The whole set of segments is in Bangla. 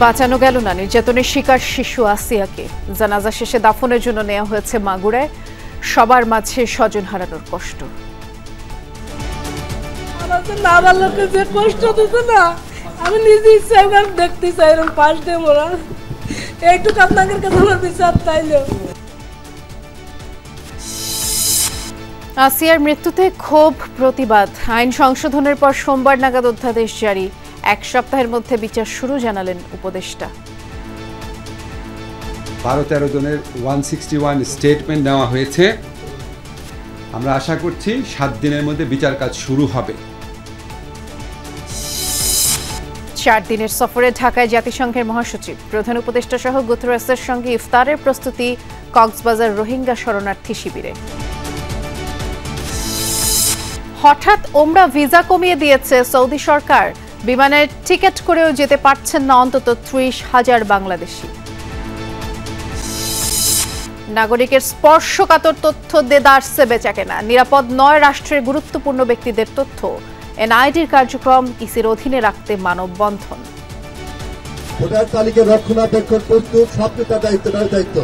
বাঁচানো গেল না নির্যাতনের শিকার শিশু আসিয়াকে। জানাজা শেষে দাফনের জন্য নেওয়া হয়েছে মাগুরায়। সবার মাঝে স্বজন হারানোর কষ্ট। না ভালোকে যে কষ্ট দিতে না, আমি নিজে ইচ্ছা দেখতে চাই এরকম পাশ দিয়ে মোরা এইটুকু আপনাদের কাছে আমার বিচার চাইলেও। আসিয়ার মৃত্যুতে ক্ষোভ, প্রতিবাদ। আইন সংশোধনের পর সোমবার নাগাদ অধ্যাদেশ জারি। 1 সপ্তাহের মধ্যে বিচার শুরু জানালেন উপদেষ্টা। 12-13 জনের 161 স্টেটমেন্ট নেওয়া হয়েছে। আমরা আশা করছি 7 দিনের মধ্যে বিচার কাজ শুরু হবে। 4 দিনের সফরে ঢাকায় জাতিসংঘের মহাসচিব, প্রধান উপদেষ্টা সহ গুতরাসের সঙ্গে ইফতারের প্রস্তুতি কক্সবাজার রোহিঙ্গা শরণার্থী শিবিরে। হঠাৎ ওমরা ভিসা কমিয়ে দিয়েছে সৌদি সরকার। বিমানের টিকিট করেও যেতে পারছেন না অন্তত 30,000 বাংলাদেশি। নাগরিকের স্পর্শকাতর তথ্য দেদারসে বেচাকেনা। নিরাপদ নয় রাষ্ট্রের গুরুত্বপূর্ণ ব্যক্তিদের তথ্য। এনআইডির কার্যক্রম ইসির অধীনে রাখতে মানববন্ধন। ভোটার তালিকা রক্ষণাবেক্ষণ প্রস্তুত সবচেয়ে তার দায়িত্ব,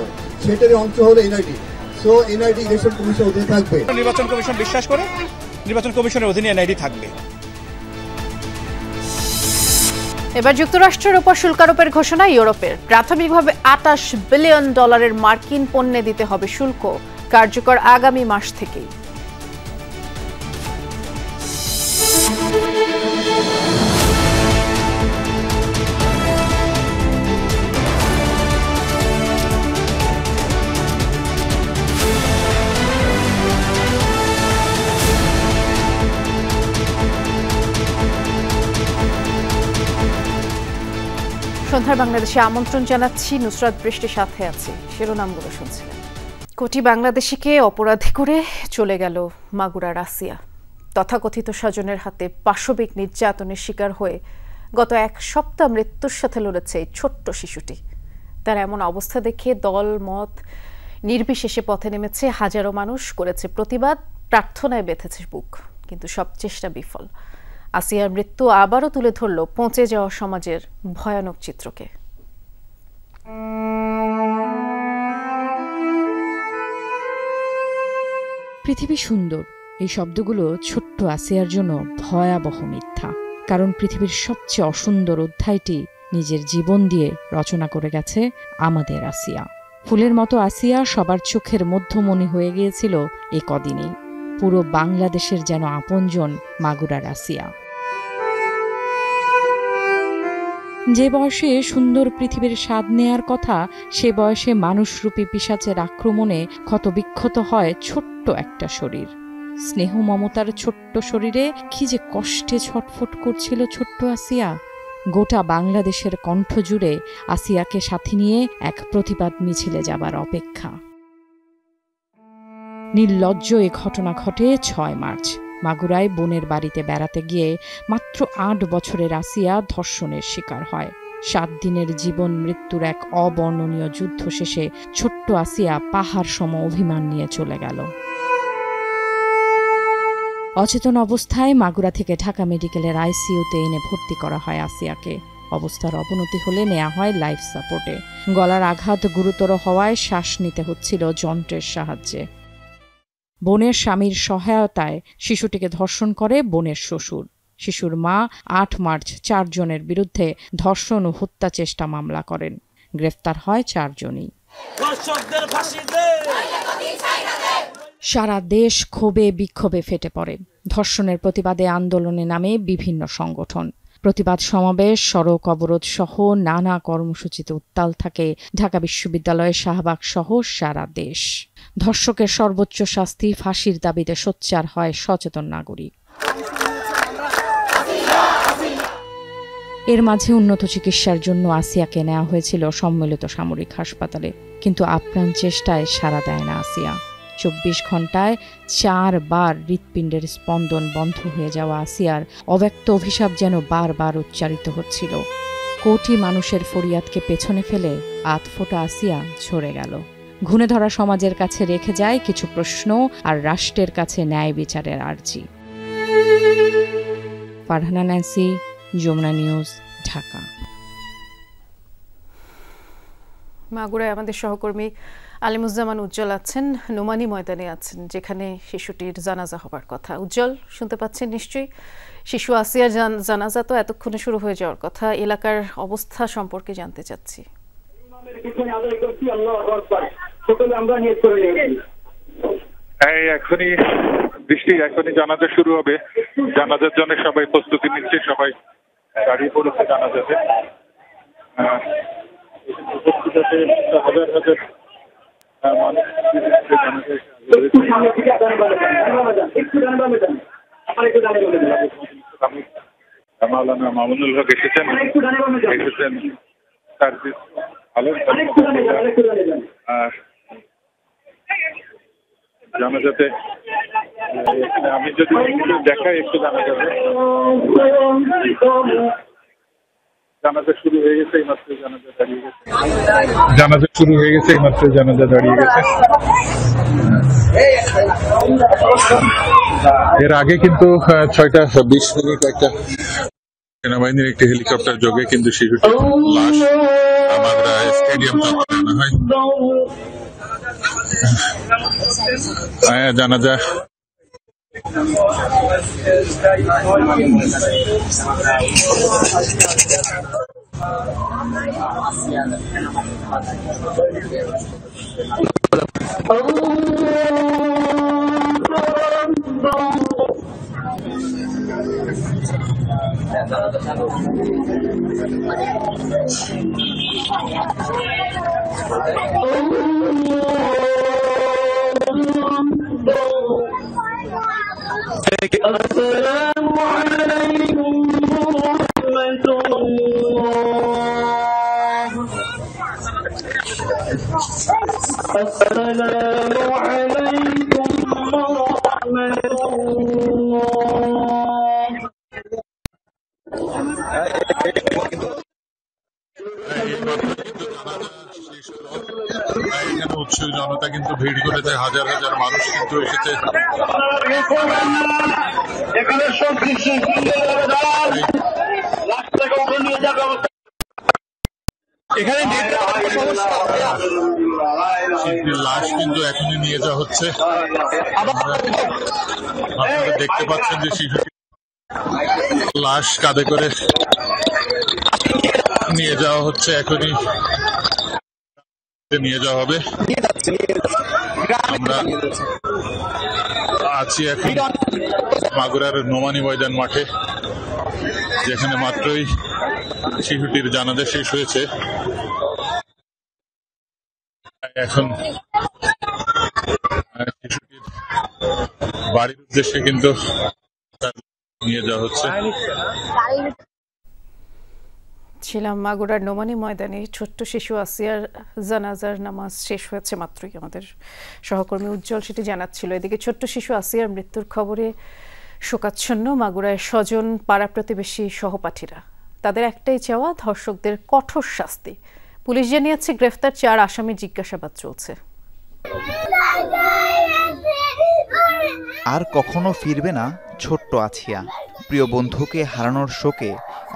সেটারই অংশ হলো এনআইডি। সো এনআইডি ইলেকশন কমিশনের অধীনে থাকবে। নির্বাচন কমিশন বিশ্বাস করে নির্বাচন কমিশনের অধীনে এনআইডি থাকবে। এবার যুক্তরাষ্ট্রের উপর শুল্ক আরোপের ঘোষণা ইউরোপের। প্রাথমিকভাবে $28 বিলিয়ন মার্কিন পণ্যে দিতে হবে শুল্ক, কার্যকর আগামী মাস থেকেই। সন্ধ্যার বাংলাদেশে আমন্ত্রণ জানাচ্ছি, নুসরাত বৃষ্টির সাথে আছি। শিরোনামগুলো শুনছিলেন। কোটি বাংলাদেশিকে অপরাধী করে চলে গেল মাগুরার আসিয়া। তথাকথিত স্বজনের হাতে পাশবিক নির্যাতনের শিকার হয়ে গত 1 সপ্তাহ মৃত্যুর সাথে লড়েছে এই ছোট্ট শিশুটি। তার এমন অবস্থা দেখে দল মত নির্বিশেষে পথে নেমেছে হাজারো মানুষ, করেছে প্রতিবাদ, প্রার্থনায় বেঁধেছে বুক। কিন্তু সব চেষ্টা বিফল। আসিয়ার মৃত্যু আবারও তুলে ধরল পচে যাওয়া সমাজের ভয়ানক চিত্রকে। পৃথিবী সুন্দর, এই শব্দগুলো ছোট্ট আসিয়ার জন্য ভয়াবহ মিথ্যা। কারণ পৃথিবীর সবচেয়ে অসুন্দর অধ্যায়টি নিজের জীবন দিয়ে রচনা করে গেছে আমাদের আসিয়া। ফুলের মতো আসিয়া সবার চোখের মধ্যমণি হয়ে গিয়েছিল এই কদিনেই। পুরো বাংলাদেশের যেন আপনজন মাগুরার আসিয়া। যে বয়সে সুন্দর পৃথিবীর স্বাদ নেয়ার কথা, সে বয়সে মানুষরূপী পিশাচের আক্রমণে ক্ষতবিক্ষত হয় ছোট্ট একটা শরীর। স্নেহ মমতার ছোট্ট শরীরে কি যে কষ্টে ছটফট করছিল ছোট্ট আসিয়া। গোটা বাংলাদেশের কণ্ঠ জুড়ে আসিয়াকে সাথে নিয়ে এক প্রতিবাদ মিছিলে যাবার অপেক্ষা। নির্লজ্জ এ ঘটনা ঘটে 6 মার্চ। মাগুরায় বোনের বাড়িতে বেড়াতে গিয়ে মাত্র 8 বছরের আসিয়া ধর্ষণের শিকার হয়। 7 দিনের জীবন মৃত্যুর এক অবর্ণনীয় যুদ্ধ শেষে ছোট্ট আসিয়া পাহাড় সম অভিমান নিয়ে চলে গেল। অচেতন অবস্থায় মাগুরা থেকে ঢাকা মেডিকেলের আইসিইউতে এনে ভর্তি করা হয় আসিয়াকে। অবস্থার অবনতি হলে নেওয়া হয় লাইফ সাপোর্টে। গলার আঘাত গুরুতর হওয়ায় শ্বাস নিতে হচ্ছিল যন্ত্রের সাহায্যে। বোনের স্বামীর সহায়তায় শিশুটিকে ধর্ষণ করে বোনের শ্বশুর। শিশুর মা 8 মার্চ 4 জনের বিরুদ্ধে ধর্ষণ ও হত্যা চেষ্টা মামলা করেন। গ্রেফতার হয় 4 জনই। সারা দেশ ক্ষোভে বিক্ষোভে ফেটে পড়ে। ধর্ষণের প্রতিবাদে আন্দোলনে নামে বিভিন্ন সংগঠন। প্রতিবাদ সমাবেশ, সড়ক অবরোধ সহ নানা কর্মসূচিতে উত্তাল থাকে ঢাকা বিশ্ববিদ্যালয়ের শাহবাগ সহ সারা দেশ। ধর্ষকের সর্বোচ্চ শাস্তি, ফাঁসির দাবিতে সোচ্চার হয় সচেতন নাগরিক। এর মাঝে উন্নত চিকিৎসার জন্য আসিয়াকে নেওয়া হয়েছিল সম্মিলিত সামরিক হাসপাতালে, কিন্তু আপ্রাণ চেষ্টায় সাড়া দেয় না আসিয়া। 24 ঘন্টায় 4 বার হৃৎপিণ্ডের স্পন্দন বন্ধ হয়ে যাওয়া আসিয়ার অব্যক্ত অভিশাপ যেন বারবার উচ্চারিত হচ্ছিল। কোটি মানুষের ফরিয়াদকে পেছনে ফেলে আতফোঁটা আসিয়া ঝরে গেল। ঘুণে ধরা সমাজের কাছে রেখে যায় কিছু প্রশ্ন আর রাষ্ট্রের কাছে ন্যায় বিচারের আর্জি। ফারহানা ন্যান্সি, যমুনা নিউজ, ঢাকা। মাগুরায় আমাদের সহকর্মী আলিমুজ্জামান উজ্জ্বল আছেন, নোমানী ময়দানে আছেন, যেখানে শিশুটির জানাজা হবার কথা। উজ্জ্বল, শুনতে পাচ্ছেন নিশ্চয়ই? শিশু আসিয়ার জানাজা তো এতক্ষণে শুরু হয়ে যাওয়ার কথা। এলাকার অবস্থা সম্পর্কে জানতে চাচ্ছি। এখনই বৃষ্টি, এখনই জানাজা শুরু হবে। জানাজার জন্য সবাই প্রস্তুতি নিচ্ছে, সবাই দাঁড়িয়ে পড়েছে জানাজাতে। হাজার হাজার মাওলানা মামুনুল হক এসেছেন সার্ভিস আলোর জানাজাতে। আমি যদি দেখাই একটু জানাজাতে, জানাজা শুরু হয়ে গেছে এইমাত্র, জানাজা দাঁড়িয়ে গেছে, জানাজা শুরু হয়ে গেছে এইমাত্র, জানাজা দাঁড়িয়ে গেছে। এর আগে কিন্তু 6:20 একটা সেনাবাহিনীর একটি হেলিকপ্টার যোগে কিন্তু শিশুটির লাশ মাগুরা স্টেডিয়াম চত্বরে আনা হয়। জানাজা উৎসুক জনতা কিন্তু ভিড় করেছে, হাজার হাজার মানুষ কিন্তু এসেছে। লাশ কিন্তু এখনই নিয়ে যাওয়া হচ্ছে। আপনারা দেখতে পাচ্ছেন যে শিশুটি লাশ কাঁধে করে নিয়ে যাওয়া হচ্ছে, এখনই নিয়ে যাওয়া হবে। আমরা আছি এখন মাগুরার নোমানী ময়দান মাঠে, যেখানে মাত্রই শিশুটির জানাজা শেষ হয়েছে। এখন শিশুটির বাড়ির উদ্দেশ্যে কিন্তু নিয়ে যাওয়া হচ্ছে। ছিলাম মাগুরার নোমানী ময়দানে। ছোট্ট শিশু আসিয়ার জানাজার নামাজ শেষ হয়েছে মাত্রই, আমাদের সহকর্মী উজ্জ্বল সেটি জানাচ্ছিল। এদিকে ছোট্ট শিশু আসিয়ার মৃত্যুর খবরে শোকাচ্ছন্ন মাগুরায় স্বজন, পাড়া প্রতিবেশী, সহপাঠীরা। তাদের একটাই চাওয়া, ধর্ষকদের কঠোর শাস্তি। পুলিশ জানিয়েছে গ্রেফতার 4 আসামির জিজ্ঞাসাবাদ চলছে। আর কখনো ফিরবে না ছোট্ট আছিয়া। প্রিয় বন্ধুকে হারানোর শোকে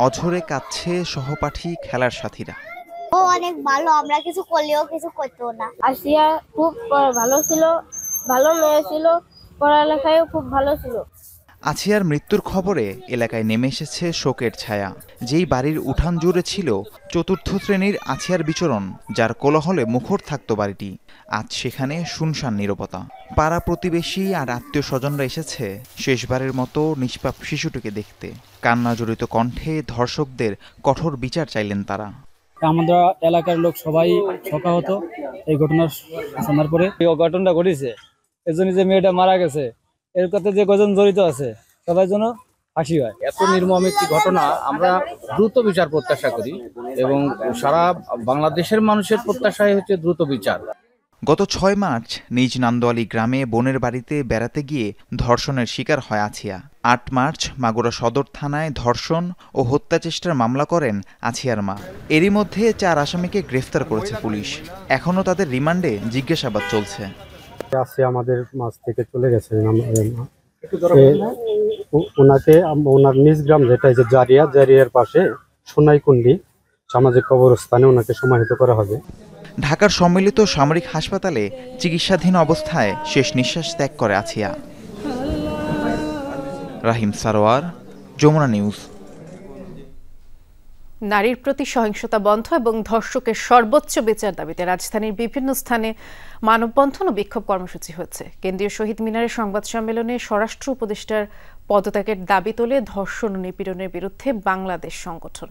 অঝরে কাঁদছে সহপাঠী, খেলার সাথীরা। ও অনেক ভালো, আমরা কিছু করলেও কিছু করতো না। আসিয়া খুব ভালো ছিল, ভালো মেয়ে ছিল, পড়ালেখায়ও খুব ভালো ছিল। আছিয়ার মৃত্যুর খবরে এলাকায় নেমে এসেছে শোকের ছায়া। যেই বাড়ির উঠান জুড়ে ছিল চতুর্থ শ্রেণীর আছিয়ার বিচরণ, যার কোলাহলে মুখর থাকত বাড়িটি, আজ সেখানে শুনশান নীরবতা। পাড়া প্রতিবেশী আর আত্মীয় স্বজনরা এসেছে শেষবারের মতো নিষ্পাপ শিশুটিকে দেখতে। কান্না জড়িত কণ্ঠে ধর্ষকদের কঠোর বিচার চাইলেন তারা। আমরা এলাকার লোক সবাই শোকাহত এই ঘটনার শোনার পরে। এই ঘটনাটা ঘটেছে এজন্য যে মেয়েটা মারা গেছে, এর কথা যে কজন জড়িত আছে সবাই যেন ফাঁসি হয়। এত নির্মম একটি ঘটনা আমরা দ্রুত বিচার প্রত্যাশা করি এবং সারা বাংলাদেশের মানুষের প্রত্যাশাই হচ্ছে দ্রুত বিচার। গত 6 মার্চ নিজ নান্দোয়ালি গ্রামে বোনের বাড়িতে বেড়াতে গিয়ে ধর্ষণের শিকার হয় আছিয়া। 8 মার্চ মাগুরা সদর থানায় ধর্ষণ ও হত্যা চেষ্টার মামলা করেন আছিয়ার মা। এরই মধ্যে 4 আসামিকে গ্রেফতার করেছে পুলিশ। এখনও তাদের রিমান্ডে জিজ্ঞাসাবাদ চলছে। আসিয়া আমাদের মাঝ থেকে চলে গেছে। ওনাকে ওনার নিজ গ্রাম যেটা যে জারিয়ার পাশে সোনাইকুন্ডি সামাজিক কবরস্থানে ওনাকে সমাহিত করা হবে। ঢাকার সম্মিলিত সামরিক হাসপাতালে চিকিৎসাধীন অবস্থায় শেষ নিঃশ্বাস ত্যাগ করে আসিয়া। রাহিম সারোয়ার, যমুনা নিউজ। নারীর প্রতি সহিংসতা বন্ধ এবং ধর্ষকের সর্বোচ্চ বিচার দাবিতে রাজধানীর বিভিন্ন স্থানে মানববন্ধন ও বিক্ষোভ কর্মসূচি হচ্ছে। কেন্দ্রীয় শহীদ মিনারের সংবাদ সম্মেলনে স্বরাষ্ট্র উপদেষ্টার পদত্যাগের দাবি তোলে ধর্ষণ ও নিপীড়নের বিরুদ্ধে বাংলাদেশ সংগঠন।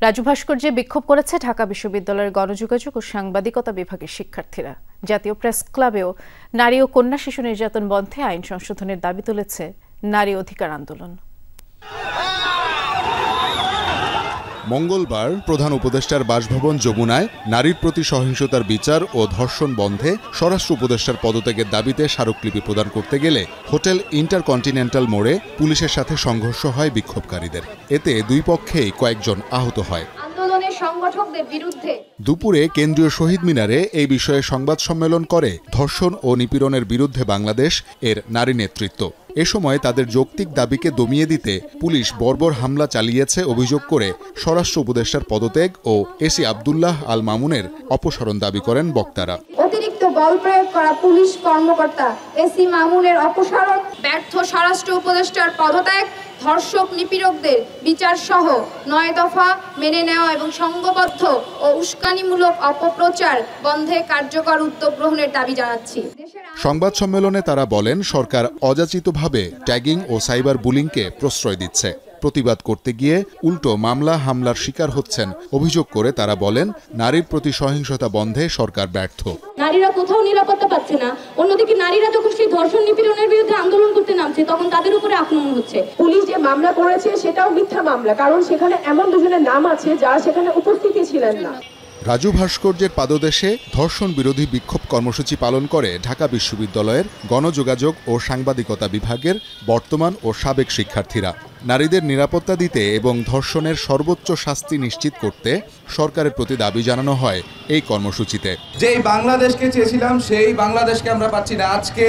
রাজু ভাস্কর্যে বিক্ষোভ করেছে ঢাকা বিশ্ববিদ্যালয়ের গণযোগাযোগ ও সাংবাদিকতা বিভাগের শিক্ষার্থীরা। জাতীয় প্রেস ক্লাবেও নারী ও কন্যা শিশু নির্যাতন বন্ধে আইন সংশোধনের দাবি তুলেছে নারী অধিকার আন্দোলন। মঙ্গলবার প্রধান উপদেষ্টার বাসভবন যমুনায় নারীর প্রতি সহিংসতার বিচার ও ধর্ষণ বন্ধে স্বরাষ্ট্র উপদেষ্টার পদত্যাগের দাবিতে স্মারকলিপি প্রদান করতে গেলে হোটেল ইন্টারকন্টিনেন্টাল মোড়ে পুলিশের সাথে সংঘর্ষ হয় বিক্ষোভকারীদের। এতে দুই পক্ষেই কয়েকজন আহত হয়। দুপুরে কেন্দ্রীয় শহীদ মিনারে এই বিষয়ে সংবাদ সম্মেলন করে ধর্ষণ ও নিপীড়নের বিরুদ্ধে বাংলাদেশ এর নারী নেতৃত্ব। এ সময় তাদের যৌক্তিক দাবিকে দমিয়ে দিতে পুলিশ বর্বর হামলা চালিয়েছে অভিযোগ করে স্বরাষ্ট্র উপদেষ্টার পদত্যাগ ও এসি আব্দুল্লাহ আল মামুনের অপসারণ দাবি করেন বক্তারা। অতিরিক্ত বল প্রয়োগ করা পুলিশ কর্মকর্তা এসি মামুনের অপসারণ, ব্যর্থ স্বরাষ্ট্র উপদেষ্টার পদত্যাগ, ধর্ষক নিপীড়কদের বিচার সহ ৯ দফা মেনে নেওয়া এবং সংঘবদ্ধ ও উস্কানিমূলক অপপ্রচার বন্ধে কার্যকর উদ্যোগ গ্রহণের দাবি জানাচ্ছি। সংবাদ সম্মেলনে তারা বলেন, সরকার অযাচিতভাবে ট্যাগিং ও সাইবার বুলিংকে প্রশ্রয় দিচ্ছে। প্রতিবাদ করতে গিয়ে উল্টো মামলা হামলার শিকার হচ্ছেন অভিযোগ করে তারা বলেন, নারীর প্রতি সহিংসতা বন্ধে সরকার ব্যর্থ। নারীরা কোথাও নিরাপত্তা পাচ্ছে না, অন্যদিকে নারীরা যখন সেই ধর্ষণ নিপীড়নের বিরুদ্ধে আন্দোলন করতে নামছে তখন তাদের উপরে আক্রমণ হচ্ছে। পুলিশ যে মামলা করেছে সেটাও মিথ্যা মামলা, কারণ সেখানে এমন দুজনের নাম আছে যারা সেখানে উপস্থিতি ছিলেন না। রাজু ভাস্কর্যের পাদদেশে ধর্ষণ বিরোধী বিক্ষোভ কর্মসূচি পালন করে ঢাকা বিশ্ববিদ্যালয়ের গণযোগাযোগ ও সাংবাদিকতা বিভাগের বর্তমান ও সাবেক শিক্ষার্থীরা। নারীদের নিরাপত্তা দিতে এবং ধর্ষণের সর্বোচ্চ শাস্তি নিশ্চিত করতে সরকারের প্রতি দাবি জানানো হয় এই কর্মসূচিতে। যেই বাংলাদেশকে চেয়েছিলাম সেই বাংলাদেশকে আমরা পাচ্ছি না। আজকে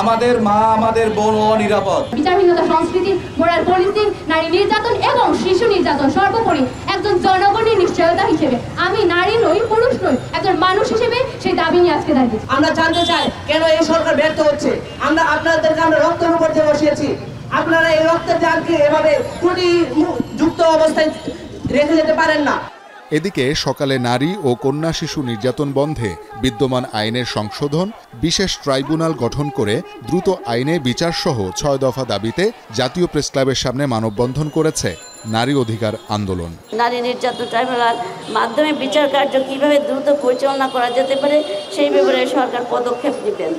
আমাদের মা, আমাদের বোন অনিরাপদ। বিচারহীনতা সংস্কৃতি, মোরাল পলিসিং, নারী নির্যাতন এবং শিশু নির্যাতন সর্বোপরি একজন জনগণের নিশ্চয়তা হিসেবে আমি নারী নই, পুরুষ নই, একজন মানুষ হিসেবে সেই দাবি নিয়ে আজকে দাঁড়িয়েছি। আমরা জানতে চাই কেন এই সরকার ব্যর্থ হচ্ছে। আমরা আপনাদেরকে আমরা রক্তের উপর দিয়ে বসিয়েছি, আপনারা এই রক্তের জালকে এভাবে ত্রুটি যুক্ত অবস্থায় রেখে যেতে পারেন না। এদিকে সকালে নারী ও কন্যা শিশু নির্যাতন বন্ধে বিদ্যমান আইনের সংশোধন, বিশেষ ট্রাইব্যুনাল গঠন করে দ্রুত আইনে বিচারসহ ৬ দফা দাবিতে জাতীয় প্রেস ক্লাবের সামনে মানববন্ধন করেছে নারী অধিকার আন্দোলন। নারী নির্যাতন ট্রাইব্যুনাল মাধ্যমে বিচার কার্য কিভাবে দ্রুত পরিচালনা করা যেতে পারে সেই ব্যাপারে সরকার পদক্ষেপ নেবেন।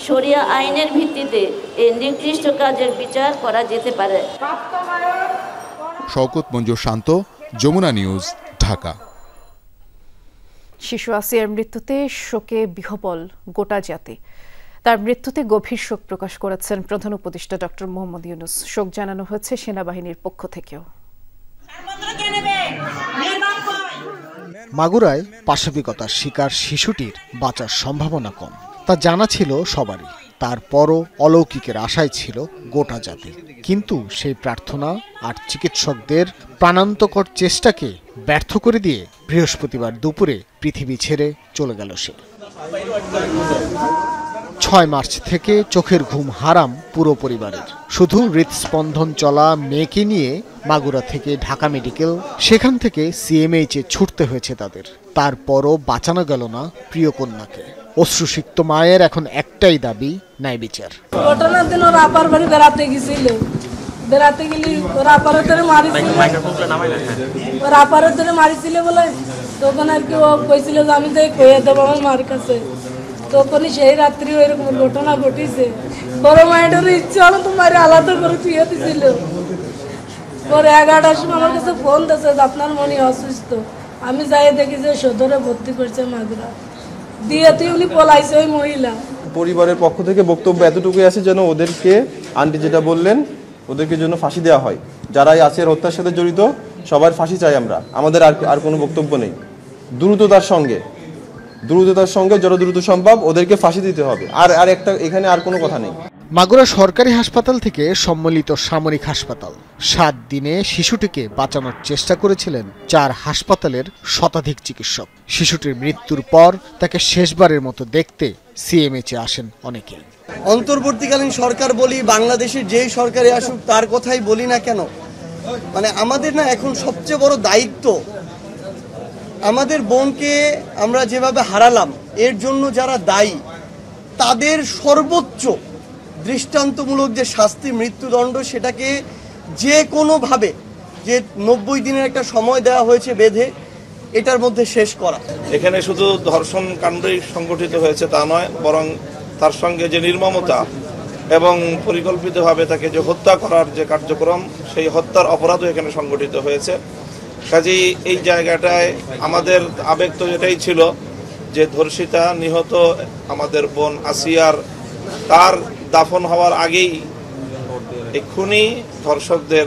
শরিয়া আইনের ভিত্তিতে এই নির্দিষ্ট কাজের বিচার করা যেতে পারে। শওকত মঞ্জুর শান্ত, যমুনা নিউজ, ঢাকা। শিশু আসিয়ার মৃত্যুতে শোকে বিহ্বল গোটা জাতি। তার মৃত্যুতে গভীর শোক প্রকাশ করেছেন প্রধান উপদেষ্টা ডক্টর মোহাম্মদ ইউনূস। শোক জানানো হয়েছে সেনাবাহিনীর পক্ষ থেকেও। মাগুরায় পাশবিকতার শিকার শিশুটির বাঁচার সম্ভাবনা কম, তা জানা ছিল সবারই। তারপরও অলৌকিকের আশায় ছিল গোটা জাতি। কিন্তু সেই প্রার্থনা আর চিকিৎসকদের প্রাণান্তকর চেষ্টাকে ব্যর্থ করে দিয়ে বৃহস্পতিবার দুপুরে পৃথিবী ছেড়ে চলে গেল সে। ৬ মার্চ থেকে চোখের ঘুম হারাম পুরো পরিবারের। শুধু হৃদস্পন্দন চলা মেয়েকে নিয়ে মাগুরা থেকে ঢাকা মেডিকেল, সেখান থেকে সিএমএইচে ছুটতে হয়েছে তাদের। তারপরও বাঁচানো গেল না প্রিয় কন্যাকে। অশ্রুসিক্ত মায়ের এখন একটাই দাবি, ন্যায় বিচার। ঘটনার দিন ওরা আপার বাড়ি বেড়াতে গেছিল, বেড়াতে গেলি ওরা আপারের ধরে মারিছিল, ওরা আপারের ধরে মারিছিল বলে তখন আর কি ও কইছিল যে আমি তো কইয়ে দেবো আমার মার কাছে। তখনই সেই রাত্রি এরকম ঘটনা ঘটিছে। বড় মায়ের ইচ্ছা হলো তো মায়ের আলাদা করে থুয়ে দিছিল। পরে 11টার সময় আমার কাছে ফোন দিয়েছে যে আপনার মনে অসুস্থ। আমি যাই দেখি যে সদরে ভর্তি করছে মাগুরা দিয়ে, তুই উনি পলাইছে ওই মহিলা। পরিবারের পক্ষ থেকে বক্তব্য এতটুকুই আছে যেন ওদেরকে, আন্টি যেটা বললেন, ওদেরকে জন্য ফাঁসি দেওয়া হয়। যারাই আসিয়ার হত্যার সাথে জড়িত সবার ফাঁসি চাই আমরা। আমাদের আর কোনো বক্তব্য নেই। দ্রুততার সঙ্গে যত দ্রুত সম্ভব ওদেরকে ফাঁসি দিতে হবে। আর একটা এখানে আর কোনো কথা নেই। মাগুরা সরকারি হাসপাতাল থেকে সম্মিলিত সামরিক হাসপাতাল 7 দিনে শিশুটিকে বাঁচানোর চেষ্টা করেছিলেন 4 হাসপাতালের শতাধিক চিকিৎসক। শিশুটির মৃত্যুর পর তাকে শেষবারের মতো দেখতে সিএমএইচে আসেন অনেকেই। অন্তর্বর্তীকালীন সরকার বলি, বাংলাদেশের যেই সরকারে আসুক তার কথাই বলি না কেন, মানে আমাদের না এখন সবচেয়ে বড় দায়িত্ব, আমাদের বোনকে আমরা যেভাবে হারালাম এর জন্য যারা দায়ী তাদের সর্বোচ্চ দৃষ্টান্তমূলক যে শাস্তি, মৃত্যুদণ্ড, সেটাকে যে কোনোভাবে, যে 90 দিনের একটা সময় দেওয়া হয়েছে বেঁধে, এটার মধ্যে শেষ করা। এখানে শুধু ধর্ষণ কাণ্ডই সংগঠিত হয়েছে তা নয়, বরং তার সঙ্গে যে নির্মমতা এবং পরিকল্পিতভাবে তাকে যে হত্যা করার যে কার্যক্রম, সেই হত্যার অপরাধও এখানে সংগঠিত হয়েছে। কাজেই এই জায়গাটায় আমাদের আবেগ তো এটাই ছিল যে ধর্ষিতা নিহত আমাদের বোন আসিয়ার তার দাফন হওয়ার আগেই এই খুনি ধর্ষকদের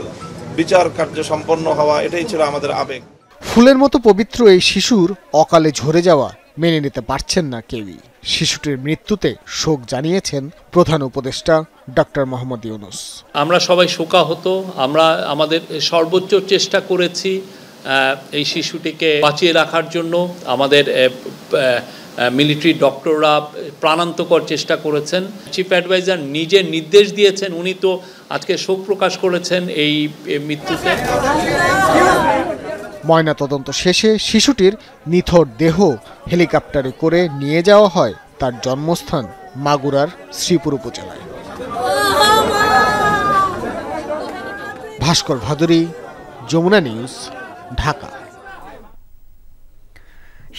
বিচার কার্য সম্পন্ন হওয়া, এটাই ছিল আমাদের আবেগ। ফুলের মতো পবিত্র এই শিশুর অকালে ঝরে যাওয়া মেনে নিতে পারছেন না কেউই। শিশুটির মৃত্যুতে শোক জানিয়েছেন প্রধান উপদেষ্টা ডক্টর মোহাম্মদ ইউনূস। আমরা সবাই শোকাহত, আমরা আমাদের সর্বোচ্চ চেষ্টা করেছি এই শিশুটিকে বাঁচিয়ে রাখার জন্য। আমাদের মিলিটারি ডক্টররা প্রাণান্তকর চেষ্টা করেছেন। চিফ অ্যাডভাইজার নিজে নির্দেশ দিয়েছেন, উনি তো আজকে শোক প্রকাশ করেছেন এই মৃত্যুতে। ময়নাতদন্ত শেষে শিশুটির নিথর দেহ হেলিকপ্টারে করে নিয়ে যাওয়া হয় তার জন্মস্থান মাগুরার শ্রীপুর উপজেলায়। ভাস্কর ভাদুরী, যমুনা নিউজ, ঢাকা।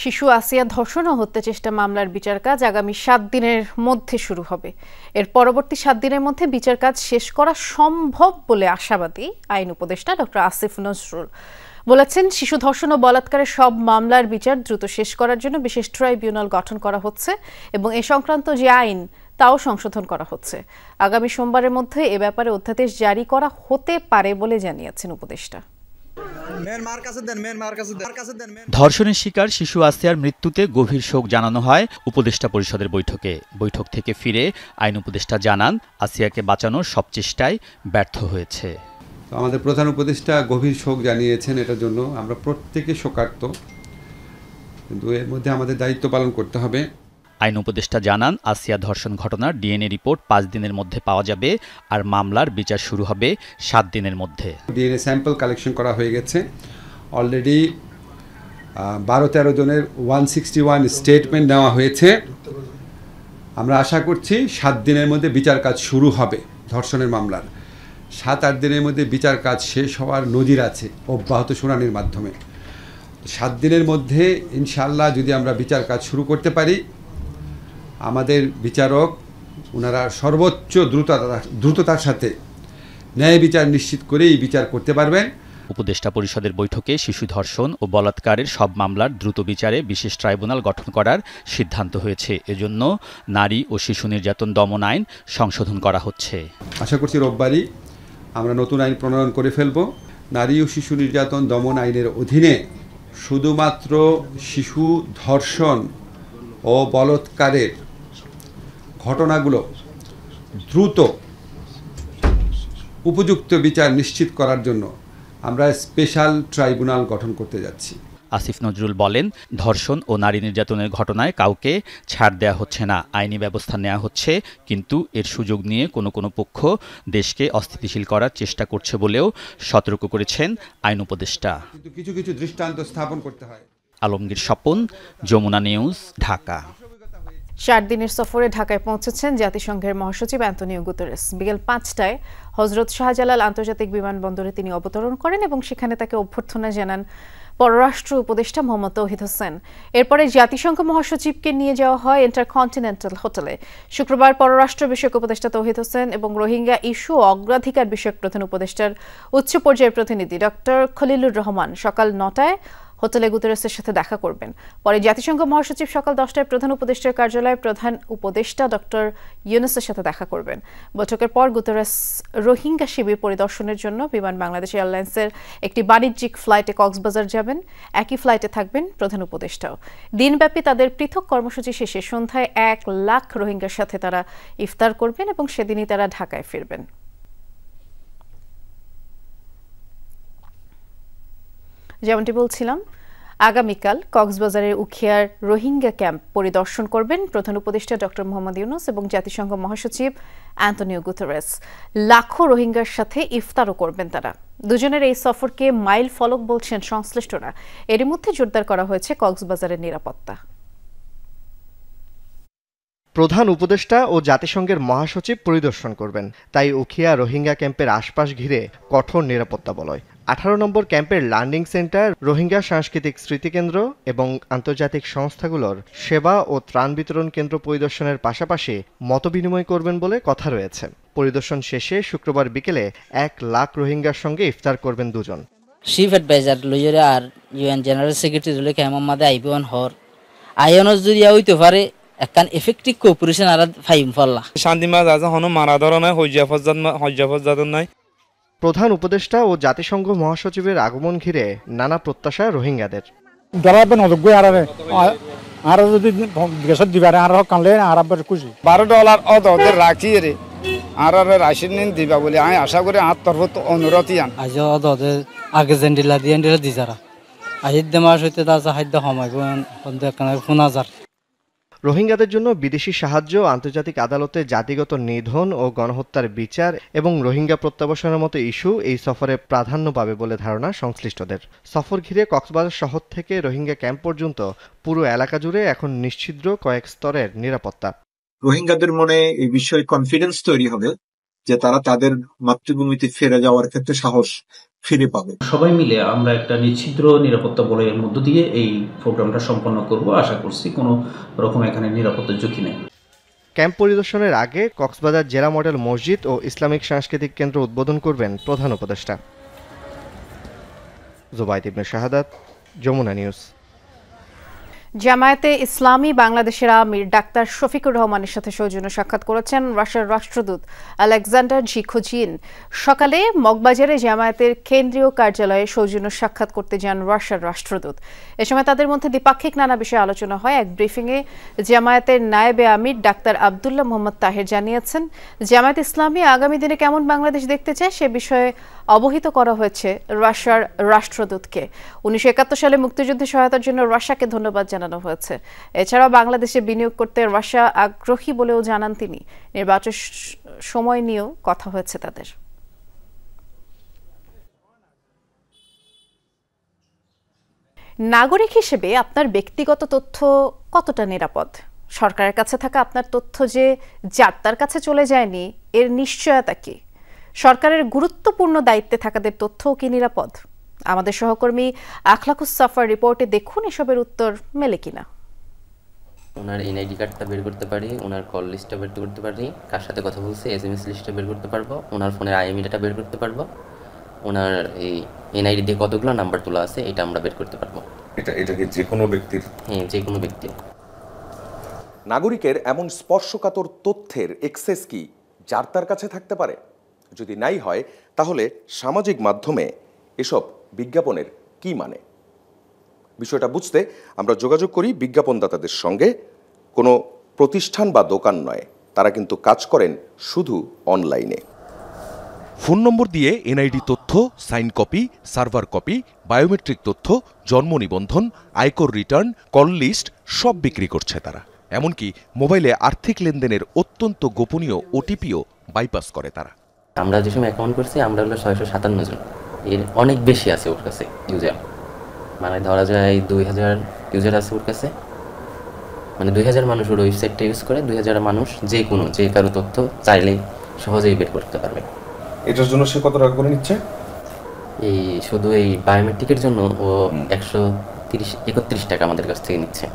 শিশু আসিয়া ধর্ষণ ও হত্যা চেষ্টা মামলার বিচার কাজ আগামী 7 দিনের মধ্যে শুরু হবে। এর পরবর্তী 7 দিনের মধ্যে বিচার কাজ শেষ করা সম্ভব বলে আশাবাদী আইন উপদেষ্টা ডক্টর আসিফ নজরুল। বলেছেন, শিশু ধর্ষণ ও বলাৎকারের সব মামলার বিচার দ্রুত শেষ করার জন্য বিশেষ ট্রাইব্যুনাল গঠন করা হচ্ছে এবং এ সংক্রান্ত যে আইন তাও সংশোধন করা হচ্ছে। আগামী সোমবারের মধ্যে এ ব্যাপারে অধ্যাদেশ জারি করা হতে পারে বলে জানিয়েছেন উপদেষ্টা। ধর্ষণের শিকার শিশু আসিয়ার মৃত্যুতে গভীর শোক জানানো হয় উপদেষ্টা পরিষদের বৈঠকে। বৈঠক থেকে ফিরে আইন উপদেষ্টা জানান, আসিয়াকে বাঁচানোর সব চেষ্টায় ব্যর্থ হয়েছে। আমাদের প্রধান উপদেষ্টা গভীর শোক জানিয়েছেন, এটার জন্য আমরা প্রত্যেকে শোকার্ত, কিন্তু এর মধ্যে আমাদের দায়িত্ব পালন করতে হবে। আইন উপদেষ্টা জানান, আসিয়া ধর্ষণ ঘটনার ডিএনএ রিপোর্ট 5 দিনের মধ্যে পাওয়া যাবে আর মামলার বিচার শুরু হবে 7 দিনের মধ্যে। ডিএনএ স্যাম্পল কালেকশন করা হয়ে গেছে অলরেডি। 12-13 জনের 161 স্টেটমেন্ট নেওয়া হয়েছে। আমরা আশা করছি 7 দিনের মধ্যে বিচার কাজ শুরু হবে। ধর্ষণের মামলার 7-8 দিনের মধ্যে বিচার কাজ শেষ হওয়ার নজির আছে অব্যাহত শুনানির মাধ্যমে। 7 দিনের মধ্যে ইনশাআল্লাহ যদি আমরা বিচার কাজ শুরু করতে পারি, আমাদের বিচারক ওনারা সর্বোচ্চ দ্রুততার সাথে ন্যায় বিচার নিশ্চিত করেই বিচার করতে পারবেন। উপদেষ্টা পরিষদের বৈঠকে শিশু ধর্ষণ ও বলাৎকারের সব মামলার দ্রুত বিচারে বিশেষ ট্রাইব্যুনাল গঠন করার সিদ্ধান্ত হয়েছে। এজন্য নারী ও শিশু নির্যাতন দমন আইন সংশোধন করা হচ্ছে। আশা করছি রোববারই আমরা নতুন আইন প্রণয়ন করে ফেলব। নারী ও শিশু নির্যাতন দমন আইনের অধীনে শুধুমাত্র শিশু ধর্ষণ ও বলাৎকারের ঘটনাগুলো দ্রুত উপযুক্ত বিচার নিশ্চিত করার জন্য আমরা স্পেশাল ট্রাইব্যুনাল গঠন করতে যাচ্ছি। আসিফ নজরুল বলেন, ধর্ষণ ও নারী নির্যাতনের ঘটনায় কাউকে ছাড় দেয়া হচ্ছে না, আইনি ব্যবস্থা নেওয়া হচ্ছে, কিন্তু এর সুযোগ নিয়ে কোনো পক্ষ দেশকে অস্থিতিশীল করার চেষ্টা করছে বলেও সতর্ক করেছেন আইন উপদেষ্টা। কিন্তু কিছু দৃষ্টান্ত স্থাপন করতে হয়। আলমগীর স্বপন, যমুনা নিউজ, ঢাকা। 4 দিনের সফরে ঢাকায় পৌঁছেছেন জাতিসংঘের মহাসচিব অ্যান্তোনিও গুতেরেস। বিকেল 5টায় হযরত শাহজালাল আন্তর্জাতিক বিমানবন্দরে তিনি অবতরণ করেন এবং সেখানে তাকে অভ্যর্থনা জানান পররাষ্ট্র উপদেষ্টা মোহাম্মদ তৌহিদ হোসেন। এরপরে জাতিসংঘ মহাসচিবকে নিয়ে যাওয়া হয় ইন্টারকন্টিনেন্টাল হোটেলে। শুক্রবার পররাষ্ট্র বিষয়ক উপদেষ্টা তৌহিদ হোসেন এবং রোহিঙ্গা ইস্যু ও অগ্রাধিকার বিষয়ক প্রধান উপদেষ্টার উচ্চ পর্যায়ের প্রতিনিধি ডক্টর খলিলুর রহমান সকাল 9টায় হোটেলে গুতেরেসের সাথে দেখা করবেন। পরে জাতিসংঘ মহাসচিব সকাল 10টায় প্রধান উপদেষ্টার কার্যালয়ে প্রধান উপদেষ্টা ডক্টর ইউনুসের সাথে দেখা করবেন। বৈঠকের পর গুতেরেস রোহিঙ্গা শিবির পরিদর্শনের জন্য বিমান বাংলাদেশ এয়ারলাইন্সের একটি বাণিজ্যিক ফ্লাইটে কক্সবাজার যাবেন। একই ফ্লাইটে থাকবেন প্রধান উপদেষ্টাও। দিনব্যাপী তাদের পৃথক কর্মসূচি শেষে সন্ধ্যায় 1 লাখ রোহিঙ্গার সাথে তারা ইফতার করবেন এবং সেদিনই তারা ঢাকায় ফিরবেন। যেমনটি বলছিলাম, আগামীকাল কক্সবাজারের উখিয়ার রোহিঙ্গা ক্যাম্প পরিদর্শন করবেন প্রধান উপদেষ্টা ডক্টর মোহাম্মদ ইউনুস এবং জাতিসংঘ মহাসচিব অ্যান্টনিও গুতেরেস। লাখো রোহিঙ্গার সাথে ইফতারও করবেন তারা। দুজনের এই সফরকে মাইল ফলক বলছেন সংশ্লিষ্টরা। এরই মধ্যে জোরদার করা হয়েছে কক্সবাজারের নিরাপত্তা। প্রধান উপদেষ্টা ও জাতিসংঘের মহাসচিব পরিদর্শন করবেন, তাই উখিয়া রোহিঙ্গা ক্যাম্পের আশপাশ ঘিরে কঠোর নিরাপত্তা বলয়। 18 নম্বর ক্যাম্পের ল্যান্ডিং সেন্টার, রোহিঙ্গা সাংস্কৃতিক স্মৃতিকেন্দ্র এবং আন্তর্জাতিক সংস্থাগুলোর সেবা ও ত্রাণ বিতরণ কেন্দ্র পরিদর্শনের পাশাপাশি মতবিনিময় করবেন বলে কথা রয়েছে। পরিদর্শন শেষে শুক্রবার বিকেলে 1 লাখ রোহিঙ্গার সঙ্গে ইফতার করবেন দুজন। চিফ অ্যাডভাইজার লইরে আর ইউএন জেনারেল সেক্রেটারি লইকে মোহাম্মদ আইবিওয়ান হর আইএনএস যদি হইতে পারে একখান এফেক্টিভ কোঅপারেশন আর ফাইম ফল্লা শান্তিমা আছে হন মারা ধরা নাই হজ্জাফজাত নাই। প্রধান উপদেষ্টা ও জাতিসংঘ মহাসচিবের আগমন ঘিরে নানা প্রত্যাশা রোহিঙ্গাদের। ডলার নজগ্য আর যদি গ্যাসের দিবারে আর কানলে আর খুশি $12 ওদের রাখি রে আর রাশিন নিন দিবা বলে আমি আশা করি আর তরফ অনুরোধ ইয়ান আজ ওদের আগে জেন্ডিলা দিয়ে দি যারা আহিদ্য মাস হইতে তা হাদ্য সময় ফোন হাজার। রোহিঙ্গাদের জন্য বিদেশি সাহায্য, আন্তর্জাতিক আদালতে জাতিগত নিধন ও গণহত্যার বিচার এবং রোহিঙ্গা প্রত্যাবাসনের মতো ইস্যু এই সফরে প্রাধান্য পাবে বলে ধারণা সংশ্লিষ্টদের। সফর ঘিরে কক্সবাজার শহর থেকে রোহিঙ্গা ক্যাম্প পর্যন্ত পুরো এলাকা জুড়ে এখন নিশ্ছিদ্র কয়েক স্তরের নিরাপত্তা। রোহিঙ্গাদের মনে এই বিষয়ে কনফিডেন্স তৈরি হবে যে তারা তাদের মাতৃভূমিতে ফিরে যাওয়ার ক্ষেত্রে সাহস ফিরে পাবে। সবাই মিলে আমরা একটা নিশ্ছিদ্র নিরাপত্তা বলয়ের মধ্য দিয়ে এই প্রোগ্রামটা সম্পন্ন করব। আশা করছি কোনো রকম এখানে নিরাপত্তার ঝুঁকি নেই। ক্যাম্প পরিদর্শনের আগে কক্সবাজার জেলা মডেল মসজিদ ও ইসলামিক সাংস্কৃতিক কেন্দ্র উদ্বোধন করবেন প্রধান উপদেষ্টা। জুবাইদ ইবনে শাহাদাত, যমুনা নিউজ। জামায়াতে ইসলামী বাংলাদেশের আমির ডাক্তার শফিকুর রহমানের সাথে সৌজন্য সাক্ষাৎ করেছেন রাশিয়ার রাষ্ট্রদূত আলেকজান্ডার ঝিকোজিন। সকালে মগবাজারে জামায়াতের কেন্দ্রীয় কার্যালয়ে সৌজন্য সাক্ষাৎ করতে যান রাশিয়ার রাষ্ট্রদূত। এ সময় তাদের মধ্যে দ্বিপাক্ষিক নানা বিষয়ে আলোচনা হয়। এক ব্রিফিংয়ে জামায়াতের নায়েবে আমির ডাক্তার আব্দুল্লাহ মোহাম্মদ তাহের জানিয়েছেন, জামায়াত ইসলামী আগামী দিনে কেমন বাংলাদেশ দেখতে চায় সে বিষয়ে অবহিত করা হয়েছে রাশিয়ার রাষ্ট্রদূতকে। 1971 সালে মুক্তিযুদ্ধে সহায়তার জন্য রাশিয়াকে ধন্যবাদ জানানো হয়েছে। এছাড়াও বাংলাদেশে বিনিয়োগ করতে রাশিয়া আগ্রহী বলেও জানান তিনি। নির্বাচন সময় নিয়েও কথা হয়েছে তাদের। নাগরিক হিসেবে আপনার ব্যক্তিগত তথ্য কতটা নিরাপদ? সরকারের কাছে থাকা আপনার তথ্য যে যার কাছে চলে যায়নি এর নিশ্চয়তা কি? সরকারের গুরুত্বপূর্ণ দায়িত্বে থাকাদের তথ্যও কি নিরাপদ? আমাদের সহকর্মী আখলাকুস সাফার রিপোর্টে দেখুন এসবের উত্তর মেলে কিনা। ওনার এনআইডি কার্ডটা বের করতে পারি, ওনার কল লিস্টটা বের করতে পারি, কার সাথে কথা বলছে এসএমএস লিস্টটা বের করতে পারবো, ওনার ফোনের আইএমই ডাটা বের করতে পারবো, ওনার এই এনআইডি দিয়ে কতগুলো নাম্বার তোলা আছে এটা আমরা বের করতে পারবো। এটা কি যে কোনো ব্যক্তির? হ্যাঁ, যে কোনো ব্যক্তি। নাগরিকের এমন স্পর্শকাতর তথ্যের এক্সেস কি যার তার কাছে থাকতে পারে? যদি নাই হয় তাহলে সামাজিক মাধ্যমে এসব বিজ্ঞাপনের কি মানে? বিষয়টা বুঝতে আমরা যোগাযোগ করি বিজ্ঞাপনদাতাদের সঙ্গে। কোনো প্রতিষ্ঠান বা দোকান নয়, তারা কিন্তু কাজ করেন শুধু অনলাইনে। ফোন নম্বর দিয়ে এনআইডি তথ্য, sign copy, server copy, biometric তথ্য, জন্ম নিবন্ধন, আয়কর রিটার্ন, কল লিস্ট সব বিক্রি করছে তারা। এমনকি মোবাইলে আর্থিক লেনদেনের অত্যন্ত গোপনীয় ওটিপিও বাইপাস করে তারা। আমরা যে সময় অ্যাকাউন্ট করছি আমরা হলো 657 জন, এর অনেক বেশি আছে ওর কাছে ইউজার। মানে ধরা যায় 2000 ইউজার আছে ওর কাছে। মানে 2000 মানুষ ওর ওয়েবসাইটটা ইউজ করে। 2000 মানুষ যে কারো তথ্য চাইলেই সহজেই বের করতে পারবে। এটার জন্য সে কত টাকা করে নিচ্ছে? এই শুধু এই বায়োমেট্রিকের জন্য ও 131 টাকা আমাদের কাছ থেকে নিচ্ছে।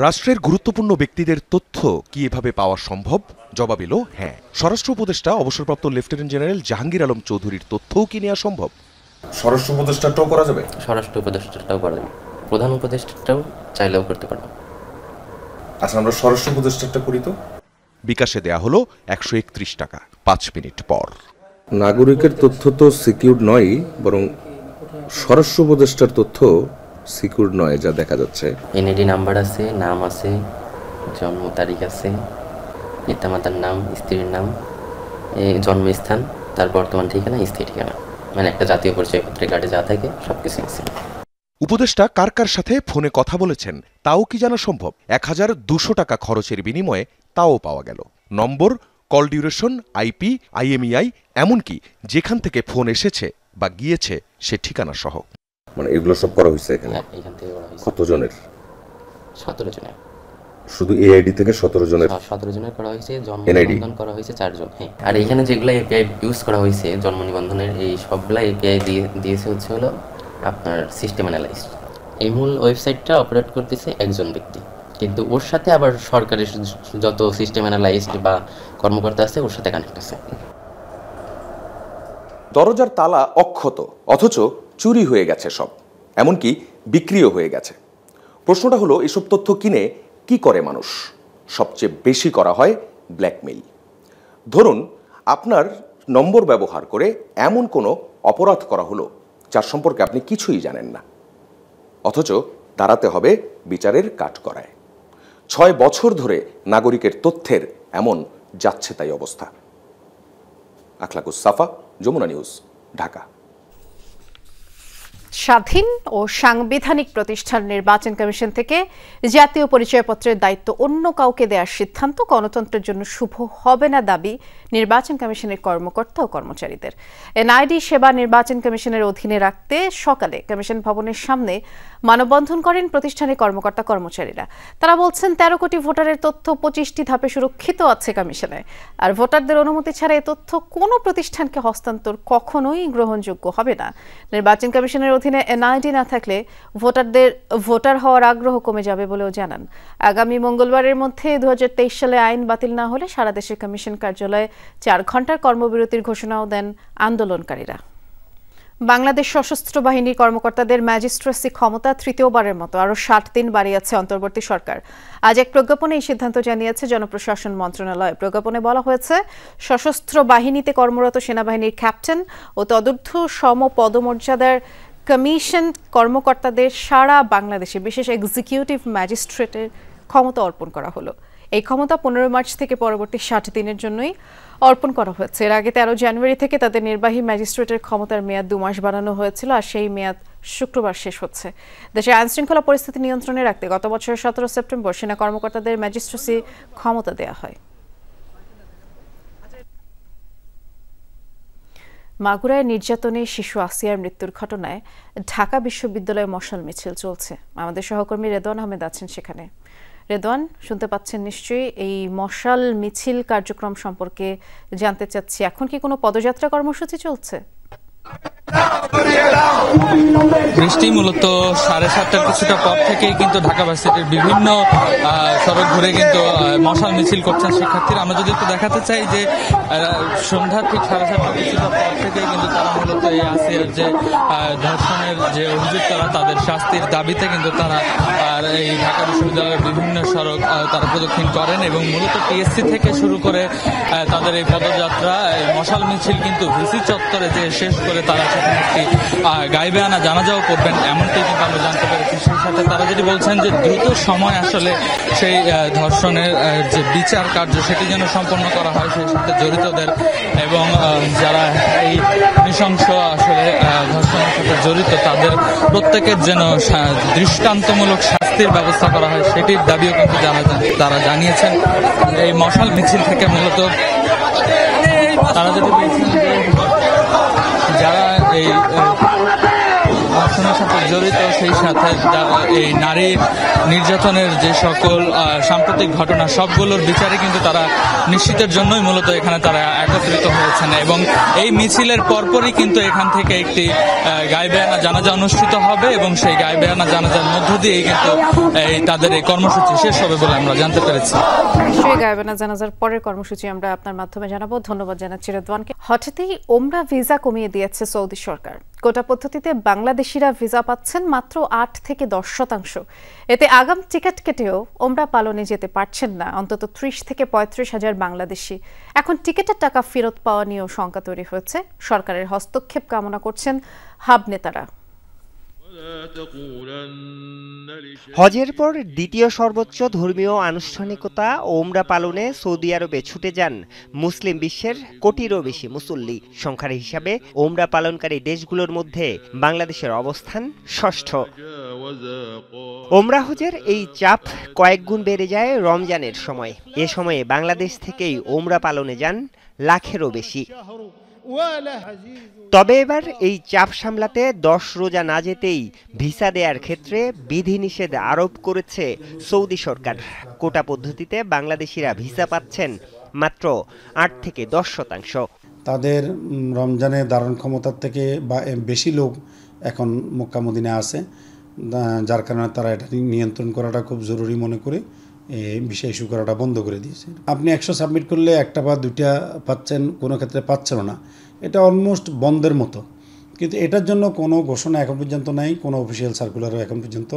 রাষ্ট্রের গুরুত্বপূর্ণ ব্যক্তিদের তথ্য কি এভাবে পাওয়া সম্ভব? জবাব এলো হ্যাঁ। স্বরাষ্ট্র উপদেষ্টা অবসরপ্রাপ্ত লেফটেন্যান্ট জেনারেল জাহাঙ্গীর আলম চৌধুরীর তথ্যও কি নেওয়া সম্ভব? স্বরাষ্ট্র উপদেষ্টাটাও করা যাবে? স্বরাষ্ট্র উপদেষ্টাটাও করা যাবে। প্রধান উপদেষ্টাটাও চাইলেও করতে পারবো। আচ্ছা, আমরা স্বরাষ্ট্র উপদেষ্টাটা করি তো। বিকাশে দেয়া হলো 131 টাকা। 5 মিনিট পর নাগরিকের তথ্য তো সিকিউর নয়, বরং স্বরাষ্ট্র উপদেষ্টার তথ্য সিকিউর নয় যা দেখা যাচ্ছে। এনআইডি নাম্বার আছে, নাম আছে, জন্ম তারিখ আছে, পিতামাতার নাম, স্ত্রীর নাম, জন্মস্থান, তার বর্তমান ঠিকানা, স্থায়ী ঠিকানা, মানে একটা জাতীয় পরিচয়পত্রের কার্ডে যা থাকে সবকিছু আছে। উপদেষ্টা কার কার সাথে ফোনে কথা বলেছেন তাও কি জানা সম্ভব? 1200 টাকা খরচের বিনিময়ে তাও পাওয়া গেল। নম্বর, কল ডিউরেশন, আইপি, আইএমইআই, এমনকি যেখান থেকে ফোন এসেছে বা গিয়েছে সে ঠিকানা সহ। মানে এগুলো সব করা হয়েছে এখানে? এখান থেকে করা হয়েছে। কতজনের? 17 জনের। শুধু এআইডি থেকে 17 জনের? 17 জনের করা হয়েছে। জন্ম নিবন্ধন করা হয়েছে 4 জন। হ্যাঁ, আর এখানে যেগুলো এপিআই ইউজ করা হয়েছে জন্ম নিবন্ধনের, এই সবগুলা এপিআই দিয়েছে হলো আপনার সিস্টেম অ্যানালাইস্ট। এই মূল ওয়েবসাইটটা অপারেট করতেছে একজন ব্যক্তি, কিন্তু ওর সাথে আবার সরকারের যত সিস্টেম অ্যানালাইস্ট বা কর্মকর্তা আছে ওর সাথে কানেক্ট আছে। দরজার তালা অক্ষত, অথচ চুরি হয়ে গেছে সব, এমনকি বিক্রিও হয়ে গেছে। প্রশ্নটা হলো, এসব তথ্য কিনে কি করে মানুষ? সবচেয়ে বেশি করা হয় ব্ল্যাকমেইল। ধরুন আপনার নম্বর ব্যবহার করে এমন কোনো অপরাধ করা হলো যার সম্পর্কে আপনি কিছুই জানেন না, অথচ দাঁড়াতে হবে বিচারের কাঠগড়ায়। 6 বছর ধরে নাগরিকের তথ্যের এমন যাচ্ছে তাই অবস্থা। আখলাকুস সাফা, যমুনা নিউজ, ঢাকা। স্বাধীন ও সাংবিধানিক প্রতিষ্ঠান নির্বাচন কমিশন থেকে জাতীয় পরিচয়পত্রের দায়িত্ব অন্য কাউকে দেওয়ার সিদ্ধান্ত গণতন্ত্রের জন্য শুভ হবে না দাবি নির্বাচন কমিশনের কর্মকর্তা ও কর্মচারীদের। এনআইডি সেবা নির্বাচন কমিশনের অধীনে রাখতে সকালে কমিশন ভবনের সামনে মানববন্ধন করেন প্রতিষ্ঠানের কর্মকর্তা কর্মচারীরা। তারা বলছেন 13 কোটি ভোটারের তথ্য 25টি ধাপে সুরক্ষিত আছে কমিশনে, আর ভোটারদের অনুমতি ছাড়া এই তথ্য কোনো প্রতিষ্ঠানকে হস্তান্তর কখনোই গ্রহণযোগ্য হবে না। নির্বাচন কমিশনের অধীনে এনআইডি না থাকলে ভোটারদের ভোটার হওয়ার আগ্রহ কমে যাবে বলেও জানান। আগামী মঙ্গলবারের মধ্যে 2023 সালে আইন বাতিল না হলে সারা দেশের কমিশন কার্যালয়ে 4 ঘন্টার কর্মবিরতির ঘোষণাও দেন আন্দোলনকারীরা। বাংলাদেশ সশস্ত্র বাহিনীর কর্মকর্তাদের ম্যাজিস্ট্রেসি ক্ষমতা তৃতীয়বারের মতো আরও 60 দিন বাড়িয়েছে অন্তর্বর্তী সরকার। আজ এক প্রজ্ঞাপনে এই সিদ্ধান্ত জানিয়েছে জনপ্রশাসন মন্ত্রণালয়। প্রজ্ঞাপনে বলা হয়েছে, সশস্ত্র বাহিনীতে কর্মরত সেনাবাহিনীর ক্যাপ্টেন ও তদূর্ধ্ব সম পদমর্যাদার কমিশন কর্মকর্তাদের সারা বাংলাদেশে বিশেষ এক্সিকিউটিভ ম্যাজিস্ট্রেটের ক্ষমতা অর্পণ করা হলো। এই ক্ষমতা 15 মার্চ থেকে পরবর্তী 60 দিনের জন্যই অর্পণ করা হয়েছে। এর আগে 13 জানুয়ারি থেকে তাদের নির্বাহী ম্যাজিস্ট্রেটের ক্ষমতার মেয়াদ 2 মাস বাড়ানো হয়েছিল, আর সেই মেয়াদ শুক্রবার শেষ হচ্ছে। দেশের আইনশৃঙ্খলা পরিস্থিতি নিয়ন্ত্রণে রাখতে গত বছরের 17 সেপ্টেম্বর সেনা কর্মকর্তাদের ম্যাজিস্ট্রেসি ক্ষমতা দেওয়া হয়। মাগুরায় নির্যাতনে শিশু আসিয়ার মৃত্যুর ঘটনায় ঢাকা বিশ্ববিদ্যালয়ে মশাল মিছিল চলছে। আমাদের সহকর্মী রেদওয়ান আহমেদ আছেন সেখানে। রেদওয়ান, শুনতে পাচ্ছেন নিশ্চয়ই। এই মশাল মিছিল কার্যক্রম সম্পর্কে জানতে চাচ্ছি, এখন কি কোনো পদযাত্রা কর্মসূচি চলছে? বৃষ্টি মূলত 7:30টার কিছুটা পর থেকেই কিন্তু ঢাকা ভার্সিটির বিভিন্ন সড়ক ঘুরে কিন্তু মশাল মিছিল করছেন শিক্ষার্থীরা। আমরা যদি একটু দেখাতে চাই যে সন্ধ্যা ঠিক 7:30টার কিছুটা পর থেকেই কিন্তু তারা মূলত এই আসিয়ার যে ধর্ষণের যে অভিযুক্তরা তাদের শাস্তির দাবিতে কিন্তু তারা এই ঢাকা বিশ্ববিদ্যালয়ের বিভিন্ন সড়ক তারা প্রদক্ষিণ করেন এবং মূলত টিএসসি থেকে শুরু করে তাদের এই পদযাত্রা মশাল মিছিল কিন্তু ভিসি চত্বরে যে শেষ করে তারা সেখানে একটি গাইবে আনা জানাজাও করবেন, এমনটাই কিন্তু আমরা জানতে পেরেছি। সেই সাথে তারা যেটি বলছেন যে দ্রুত সময় আসলে সেই ধর্ষণের যে বিচার কার্য সেটি যেন সম্পন্ন করা হয়, সেই সাথে জড়িতদের এবং যারা এই নৃশংস আসলে ধর্ষণের সাথে জড়িত তাদের প্রত্যেকের যেন দৃষ্টান্তমূলক শাস্তির ব্যবস্থা করা হয় সেটির দাবিও কিন্তু তারা জানিয়েছেন। এই মশাল মিছিল থেকে মূলত তারা যেটি বলছেন যে যারা এই ধর্ষণের সাথে জড়িত, সেই সাথে এই নারী নির্যাতনের যে সকল সাম্প্রতিক ঘটনা সবগুলোর বিচারে কিন্তু তারা নিশ্চিতের জন্যই মূলত এখানে তারা একত্রিত হয়েছেন এবং এই মিছিলের পরপরই কিন্তু এখান থেকে একটি গাইবে আনা জানাজা অনুষ্ঠিত হবে এবং সেই গাইবে আনা জানাজার মধ্য দিয়েই কিন্তু এই তাদের এই কর্মসূচি শেষ হবে বলে আমরা জানতে পেরেছি। নিশ্চয়ই গাইবে আনা জানাজার পরের কর্মসূচি আমরা আপনার মাধ্যমে জানাবো। ধন্যবাদ জানাচ্ছি রেদওয়ানকে। হঠাৎই ওমরা ভিসা কমিয়ে দিয়েছে সৌদি সরকার। কোটা পদ্ধতিতে বাংলাদেশিরা বাংলাদেশিরা ভিসা পাচ্ছেন মাত্র 8 থেকে 10%। এতে আগাম টিকিট কেটেও ওমরা পালনে যেতে পারছেন না অন্তত 30 থেকে 35 হাজার বাংলাদেশি। এখন টিকিটের টাকা ফেরত পাওয়া নিয়েও শঙ্কা তৈরি হয়েছে। সরকারের হস্তক্ষেপ কামনা করছেন হাব নেতারা। হজের পর দ্বিতীয় সর্বোচ্চ ধর্মীয় আনুষ্ঠানিকতা ওমরা পালনে সৌদি আরবে ছুটে যান মুসলিম বিশ্বের কোটিরও বেশি মুসল্লি। সংখ্যার হিসাবে ওমরা পালনকারী দেশগুলোর মধ্যে বাংলাদেশের অবস্থান ষষ্ঠ। ওমরা হজের এই চাপ কয়েক গুণ বেড়ে যায় রমজানের সময়। এ সময়ে বাংলাদেশ থেকেই ওমরা পালনে যান লাখেরও বেশি। তবে এবার এই চাপ সামলাতে 10 রোজা না যেতেই ভিসা দেওয়ার ক্ষেত্রে বিধিনিষেধ আরোপ করেছে সৌদি সরকার। কোটা পদ্ধতিতে বাংলাদেশিরা ভিসা পাচ্ছেন মাত্র 8 থেকে 10%। তাদের রমজানে ধারণ ক্ষমতার থেকে বেশি লোক এখন মক্কা মদিনায় আছে, যার কারণে তারা এটা নিয়ন্ত্রণ করাটা খুব জরুরি মনে করে এই ভিসা ইস্যু করাটা বন্ধ করে দিয়েছে। আপনি 100 সাবমিট করলে একটা বা দুইটা পাচ্ছেন, কোনো ক্ষেত্রে পাচ্ছেন না। এটা অলমোস্ট বন্ধের মতো। কিন্তু এটার জন্য কোনো ঘোষণা এখন পর্যন্ত নাই, কোনো অফিসিয়াল সার্কুলারও এখন পর্যন্ত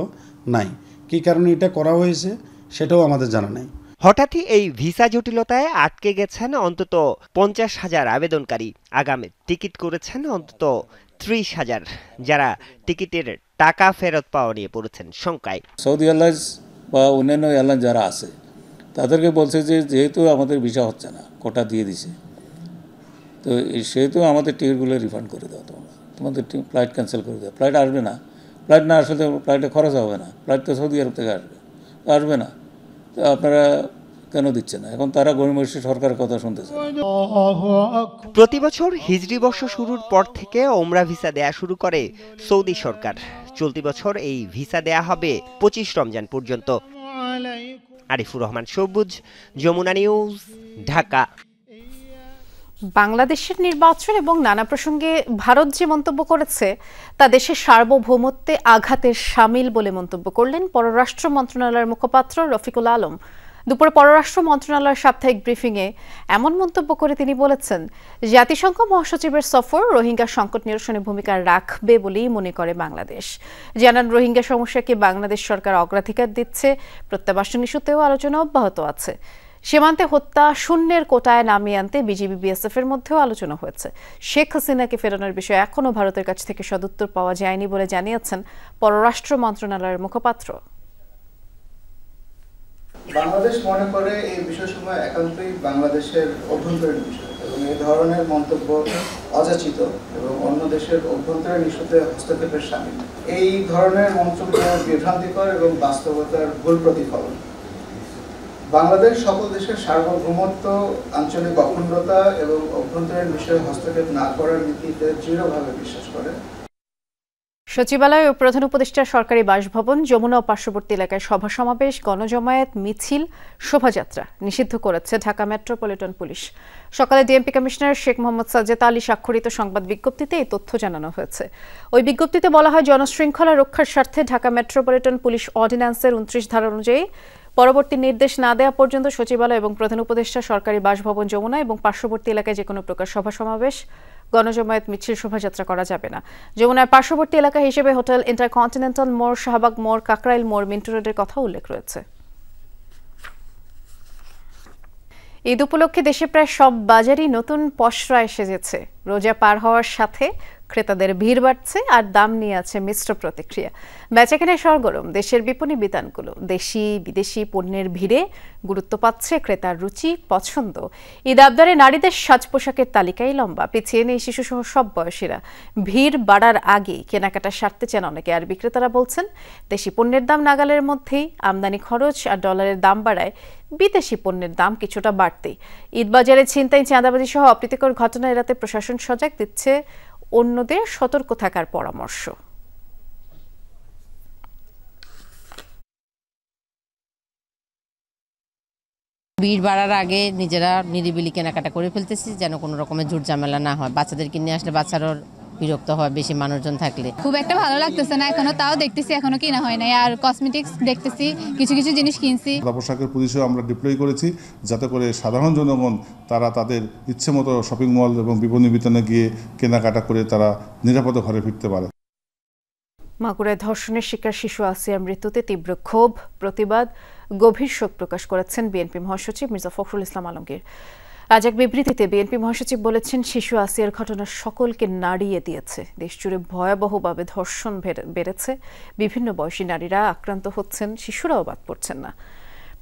নাই। কী কারণে এটা করা হয়েছে সেটাও আমাদের জানা নাই। হঠাৎই এই ভিসা জটিলতায় আটকে গেছেন অন্তত 50,000 আবেদনকারী। আগামী টিকিট করেছেন অন্তত 30,000, যারা টিকিটের টাকা ফেরত পাওয়া নিয়ে পড়েছেন শঙ্কায়। সৌদি এয়ারলাইন্স বা অন্যান্য এয়ারলাইন যারা আছে তাদেরকে বলছে যে যেহেতু আমাদের ভিসা হচ্ছে না, কোটা দিয়ে দিছে, তো সেহেতু আমাদের টিকিটগুলো রিফান্ড করে দাও, তোমাদের ফ্লাইট ক্যান্সেল করে দাও। ফ্লাইট আসবে না, ফ্লাইট না আসলে ফ্লাইটে খরচ হবে না, ফ্লাইট তো সৌদি আরব থেকে আসবে না, তো আপনারা কেন দিচ্ছে না? এখন তারা গরিব সরকারের কথা শুনতেছে। প্রতি বছর হিজরি বর্ষ শুরুর পর থেকে ওমরা ভিসা দেয়া শুরু করে সৌদি সরকার। চলতি বছর এই ভিসা দেয়া হবে 25 রমজান পর্যন্ত। আরিফুর রহমান সবুজ, যমুনা নিউজ, ঢাকা। বাংলাদেশের নির্বাচন এবং নানা প্রসঙ্গে ভারত যে মন্তব্য করেছে তা দেশের সার্বভৌমত্বে আঘাতের শামিল বলে মন্তব্য করলেন পররাষ্ট্র মন্ত্রণালয়ের মুখপাত্র রফিকুল আলম। দুপুরে পররাষ্ট্র মন্ত্রণালয়ের সাপ্তাহিক ব্রিফিংয়ে এমন মন্তব্য করে তিনি বলেছেন, জাতিসংঘ মহাসচিবের সফর রোহিঙ্গা সংকট নিরসনে ভূমিকা রাখবে বলেই মনে করে বাংলাদেশ। জানান, রোহিঙ্গা সমস্যাকে বাংলাদেশ সরকার অগ্রাধিকার দিচ্ছে। প্রত্যাবাসন ইস্যুতেও আলোচনা অব্যাহত আছে। সীমান্তে হত্যা শূন্যের কোটায় নামিয়ে আনতে বিজিবি বিএসএফ এর মধ্যেও আলোচনা হয়েছে। শেখ হাসিনাকে ফেরানোর বিষয়ে এখনও ভারতের কাছ থেকে সদুত্তর পাওয়া যায়নি বলে জানিয়েছেন পররাষ্ট্র মন্ত্রণালয়ের মুখপাত্র। বাংলাদেশ মনে করে এই বিষয়সমূহ একান্তই বাংলাদেশের অভ্যন্তরীণ বিষয় এবং এই ধরনের মন্তব্য অযাচিত এবং অন্য দেশের অভ্যন্তরীণ ইস্যুতে হস্তক্ষেপের শামিল। এই ধরনের মন্তব্য বিভ্রান্তিকর এবং বাস্তবতার ভুল প্রতিফলন। বাংলাদেশ সকল দেশের সার্বভৌমত্ব, আঞ্চলিক অখণ্ডতা এবং অভ্যন্তরীণ বিষয়ে হস্তক্ষেপ না করার নীতিতে দৃঢ়ভাবে বিশ্বাস করে। সচিবালয় ও প্রধান উপদেষ্টার সরকারি বাসভবন, যমুনা ও পার্শ্ববর্তী এলাকায় সভা সমাবেশ, গণজমায়েত, মিছিল, শোভাযাত্রা নিষিদ্ধ করেছে ঢাকা মেট্রোপলিটন পুলিশ। সকালে ডিএমপি কমিশনার শেখ মোহাম্মদ সাজ্জাদ আলী স্বাক্ষরিত সংবাদ বিজ্ঞপ্তিতে এই তথ্য জানানো হয়েছে। ওই বিজ্ঞপ্তিতে বলা হয়, জনশৃঙ্খলা রক্ষার স্বার্থে ঢাকা মেট্রোপলিটন পুলিশ অর্ডিন্যান্সের 29 ধারা অনুযায়ী পরবর্তী নির্দেশ না দেওয়া পর্যন্ত সচিবালয় এবং প্রধান উপদেষ্টা সরকারি বাসভবন, যমুনা এবং পার্শ্ববর্তী এলাকায় যে কোনো প্রকার সভা সমাবেশ, গণজমায়েত, মিছিল, শোভাযাত্রা করা যাবে না। যমুনার পার্শ্ববর্তী এলাকা হিসেবে হোটেল ইন্টারকন্টিনেন্টাল মোড়, শাহবাগ মোড়, কাকরাইল মোড়, মিন্টু রোডের কথা উল্লেখ রয়েছে। ঈদ উপলক্ষে দেশে প্রায় সব বাজারই নতুন পসরায় সেজেছে। রোজা পার হওয়ার সাথে ক্রেতাদের ভিড় বাড়ছে আর দাম নিয়ে আছে মিশ্র প্রতিক্রিয়া। বেচাকেনায় সরগরম দেশের বিপণী বিতানগুলো। দেশি বিদেশি পণ্যের ভিড়ে গুরুত্ব পাচ্ছে ক্রেতার রুচি, পছন্দ। ঈদ আবদারে নারীদের সাজ পোশাকের তালিকাই লম্বা। পিছিয়ে নেই শিশুসহ সব বয়সীরা। ভিড় বাড়ার আগেই কেনাকাটা সারতে চান অনেকে। আর বিক্রেতারা বলছেন, দেশি পণ্যের দাম নাগালের মধ্যেই, আমদানি খরচ আর ডলারের দাম বাড়ায় বিদেশি পণ্যের দাম কিছুটা বাড়তেই। ঈদ বাজারে ছিনতাই, চাঁদাবাজি সহ অপ্রীতিকর ঘটনা এড়াতে প্রশাসন সজাগ, দিচ্ছে অন্যদের সতর্ক থাকার পরামর্শ। ভিড় বাড়ার আগে নিজেরা নিরিবিলি কেনাকাটা করে ফেলতেছি, যেন কোনো রকমের ঝুট ঝামেলা না হয়। বাচ্চাদেরকে নিয়ে আসলে বাচ্চারও বিরক্ত হয় বেশি মানুষজন থাকলে। খুব একটা ভালো লাগতেছে না এখনো, তাও দেখতেছি এখনো কিনা হয় নাই। আর কসমেটিক্স দেখতেছি, কিছু কিছু জিনিস কিনছি। পোশাকের পুলিশও আমরা ডিপ্লয় করেছি, যাতে করে সাধারণ জনগণ তারা তাদের ইচ্ছে মতো শপিং মল এবং বিপণী বিতানে গিয়ে কেনাকাটা করে তারা নিরাপদে ঘরে ফিরতে পারে। মাগুরায় ধর্ষণের শিকার শিশু আসিয়ার মৃত্যুতে তীব্র ক্ষোভ, প্রতিবাদ, গভীর শোক প্রকাশ করেছেন বিএনপি মহাসচিব মির্জা ফখরুল ইসলাম আলমগীর। আজ এক বিবৃতিতে বিএনপি মহাসচিব বলেছেন, শিশু আসিয়ার ঘটনা সকলকে নাড়িয়ে দিয়েছে। দেশজুড়ে ভয়াবহভাবে ধর্ষণ বেড়েছে, বিভিন্ন বয়সী নারীরা আক্রান্ত হচ্ছেন, শিশুরাও বাদ পড়ছেন না।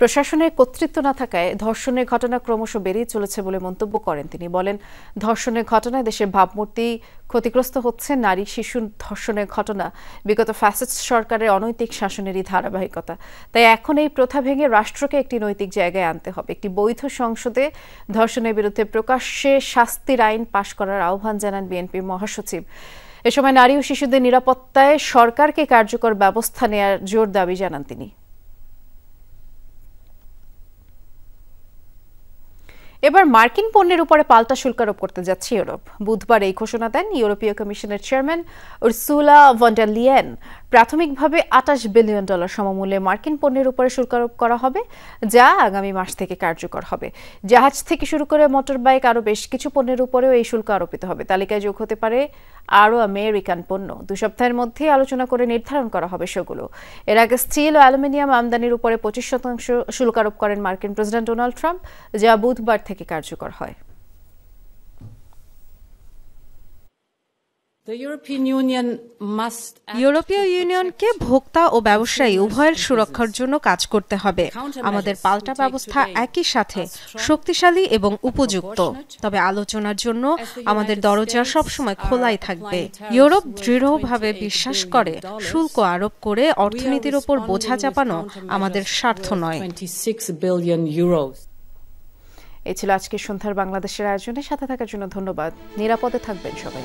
প্রশাসনের কর্তৃত্ব না থাকায় ধর্ষণের ঘটনা ক্রমশ বেড়েই চলেছে বলে মন্তব্য করেন তিনি। বলেন, ধর্ষণের ঘটনায় দেশের ভাবমূর্তি ক্ষতিগ্রস্ত হচ্ছে। নারী শিশু ধর্ষণের ঘটনা বিগত ফ্যাসিস্ট সরকারের অনৈতিক শাসনেরই ধারাবাহিকতা। তাই এখন এই প্রথা ভেঙে রাষ্ট্রকে একটি নৈতিক জায়গায় আনতে হবে। একটি বৈধ সংসদে ধর্ষণের বিরুদ্ধে প্রকাশ্যে শাস্তির আইন পাশ করার আহ্বান জানান বিএনপি মহাসচিব। এ সময় নারী ও শিশুদের নিরাপত্তায় সরকারকে কার্যকর ব্যবস্থা নেওয়ার জোর দাবি জানান তিনি। এবার মার্কিন পণ্যের উপরে পাল্টা শুল্ক আরোপ করতে যাচ্ছে ইউরোপ। বুধবার এই ঘোষণা দেন ইউরোপীয় কমিশনের chairman Ursula von der Leyen. প্রাথমিকভাবে $28 বিলিয়ন সমমূল্যে মার্কিন পণ্যের উপরে শুল্ক আরোপ করা হবে, যা আগামী মাস থেকে কার্যকর হবে। জাহাজ থেকে শুরু করে মোটর বাইক আরও বেশ কিছু পণ্যের উপরেও এই শুল্ক আরোপিত হবে। তালিকায় যোগ হতে পারে আরও আমেরিকান পণ্য। 2 সপ্তাহের মধ্যেই আলোচনা করে নির্ধারণ করা হবে সেগুলো। এর আগে স্টিল ও অ্যালুমিনিয়াম আমদানির উপরে 25% শুল্ক আরোপ করেন মার্কিন প্রেসিডেন্ট ডোনাল্ড ট্রাম্প, যা বুধবার থেকে কার্যকর হয়। ইউরোপীয় ইউনিয়নকে ভোক্তা ও ব্যবসায়ী উভয়ের সুরক্ষার জন্য কাজ করতে হবে। আমাদের পাল্টা ব্যবস্থা একই সাথে শক্তিশালী এবং উপযুক্ত। তবে আলোচনার জন্য আমাদের দরজা সবসময় খোলাই থাকবে। ইউরোপ দৃঢ়ভাবে বিশ্বাস করে, শুল্ক আরোপ করে অর্থনীতির ওপর বোঝা চাপানো আমাদের স্বার্থ নয়। এই ছিল আজকের সন্ধ্যার বাংলাদেশের আয়োজনে। সাথে থাকার জন্য ধন্যবাদ। নিরাপদে থাকবেন সবাই।